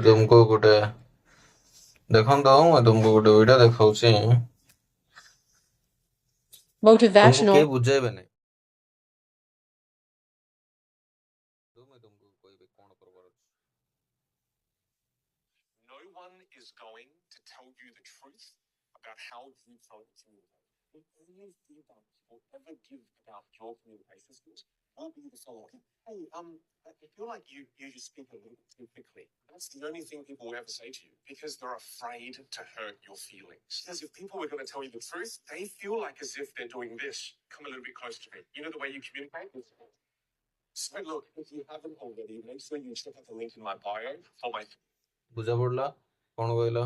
तुमको गोटे देखन दो मैं तुमको गोटे वीडियो देखाउछी तुमको के Motivational. बुझेबे नहीं मैं तुमको कोई भी कोन करबार अछि No one is going to tell you the truth about how you felt to you. The only feedback you will ever give about your communication skills will be the following. Hey, I feel like you just speak a little bit too quickly. That's the only thing people will ever say to you because they're afraid to hurt your feelings. Because if people were going to tell you the truth, they feel like as if they're doing this. Come a little bit close to me. You know the way you communicate? So look, if you haven't already, make sure you check out the link in my bio for my बुझा पड़ला कोन कहला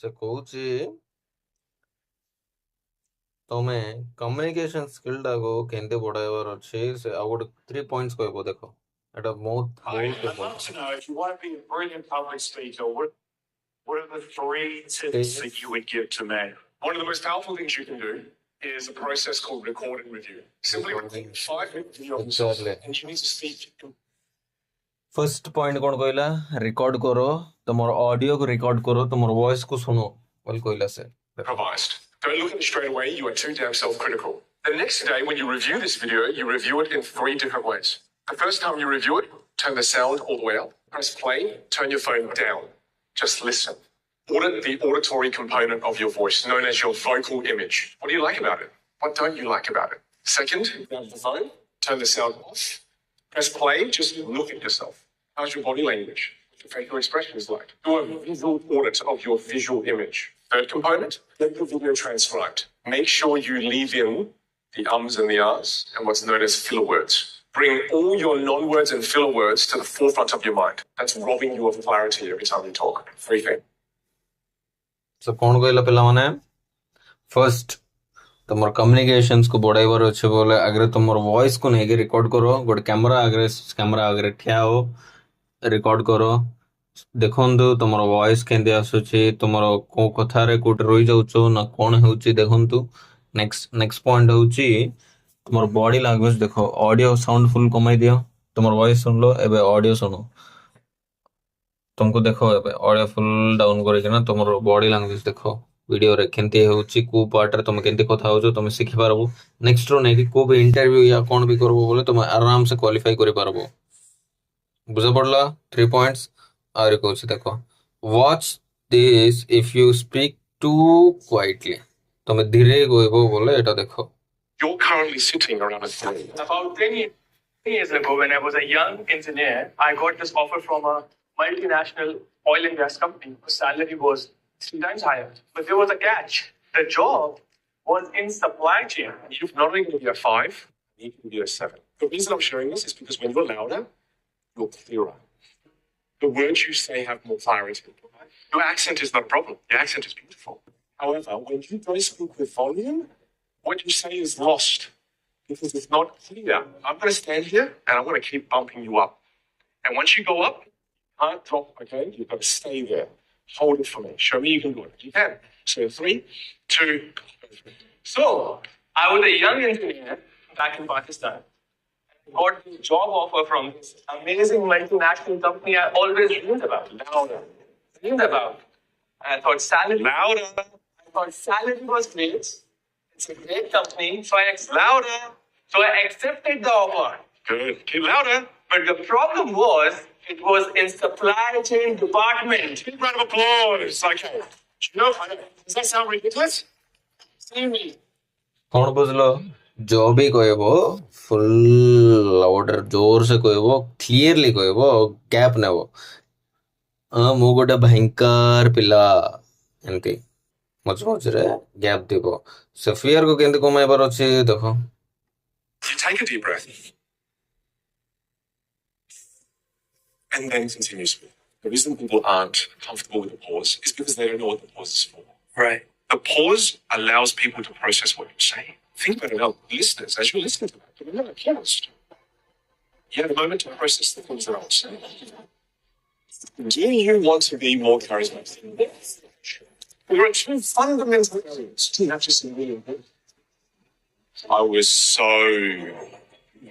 से कहूची तमे communication skill टाको केंते बढ़ाइबार अछि से आ गोटे 3 points कहबो देखो एटा बहुत I'd love to know if you want to be a brilliant public speaker, what are the 3 tips that you would give to me? One of the most powerful things you can do is a process called recording review. Simply record 5 minutes of yourself, and you need to speak. First point कोन कहला record करो तुमर audio को record करो तुमर voice को सुनो बोल कहला से Improvised. Don't look at it straight away. You are too damn self-critical. The next day, when you review this video, you review it in 3 different ways. The first time you review it, turn the sound all the way up. Press play. Turn your phone down. Just listen. Audit the auditory component of your voice, known as your vocal image. What do you like about it? What don't you like about it? Second, grab the phone. Turn the sound off. Press play. Just look at yourself. How's your body language? What your facial expression is like. Do a visual audit of your visual image. Third component, get the video transcribed. Make sure you leave in the ums and the ahs and what's known as filler words. Bring all your non-words and filler words to the forefront of your mind. That's robbing you of clarity every time you talk. 3 things. so कोन कहला पिला माने first तुमर communications को बढ़ाइबार अछि बोले अगर तुमर voice को नहीं रिकॉर्ड करो गोटे कैमरा आगे ठिया हो रिकॉर्ड करो देखंतु तुमर वॉइस केंदे आसुची तुमर को कथा रे कोट रोई जाउचो ना कोन होउची देखंतु नेक्स्ट पॉइंट होउची तुमर बॉडी लैंग्वेज देखो ऑडियो साउंड फुल कमाई दियो तुमर वॉइस सुन लो एबे ऑडियो सुनो तुमको देखो एबे ऑडियो फुल डाउन करे कि ना तुमर बॉडी लैंग्वेज देखो वीडियो रे केंते होउची को पार्ट रे तुम केंते कथा होजो तुम सिखि पारबो नेक्स्ट रो नै कि को भी इंटरव्यू या कोन भी करबो बोले तुम आराम से क्वालिफाई करि पारबो बुझा पड़ला 3 पॉइंट्स आरे कहूँ देखो watch this if you speak too quietly तुम धीरे कहबो बोले एटा देखो You're currently sitting around a three. About 10 years ago, when I was a young engineer, I got this offer from a multinational oil and gas company. The salary was 3 times higher. But there was a catch. The job was in supply chain. You're not only going to be a 5, you can be a 7. The reason I'm sharing this is because when you're louder, you're clearer. The words you say have more clarity. Your accent is not a problem. Your accent is beautiful. However, when you don't speak with volume, what you say is lost because it's not clear. I'm going to stand here and I'm going to keep bumping you up. And once you go up, you can't drop, okay? You've got to stay there. Hold it for me. Show me you can do it. You can. So 3, 2. So, I was a young engineer back in Pakistan. Got a job offer from this amazing multinational company I always dreamed about. Louder. Dreamed about. I thought salary. Louder. I thought salary was great. It's a great company, so louder. So I accepted the offer. Good. Keep louder. But the problem was, it was in supply chain department. Big round of applause. Okay. Do you know, does that sound ridiculous? See me. कौन बुझलो जो भी कहबो full louder जोर से कहबो clearly कहबो gap नेबो मु गोटे भयंकर पिला एंती मच रे गैप दिबो से फियर को केंते कमाइबार अछि देखो You take a deep breath. And then continue speaking. The reason people aren't comfortable with the pause is because they don't know what the pause is for. Right. The pause allows people to process what you're saying. Think about it now, listeners, as you're listening to that. Remember, paused. You have a moment to process the things that I'm saying. Do you want to be more charismatic? There are 2 fundamental areas to not just really important. I was so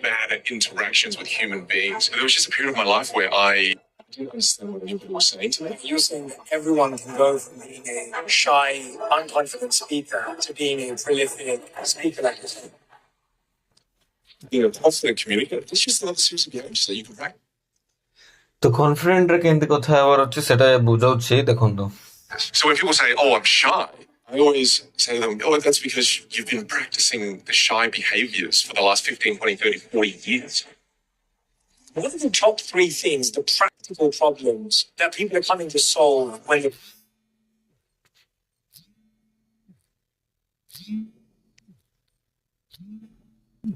bad at interactions with human beings. There was just a period of my life where I didn't understand what you were saying to me. You're saying that everyone can go from being a shy, unconfident speaker to being a prolific speaker like yourself. Being a confident communicator, this is just another series of games that you can practice. ତ କନଫିଡେଣ୍ଟରେ କେମିତି କଥା ହେବାର ଅଛି ସେଟା ବୁଝାଉଛି ଦେଖନ୍ତୁ। So when people say, "Oh, I'm shy," I always say to them, "Oh, that's because you've been practicing the shy behaviors for the last 15, 20, 30, 40 years." What are the top 3 things, the practical problems that people are coming to solve when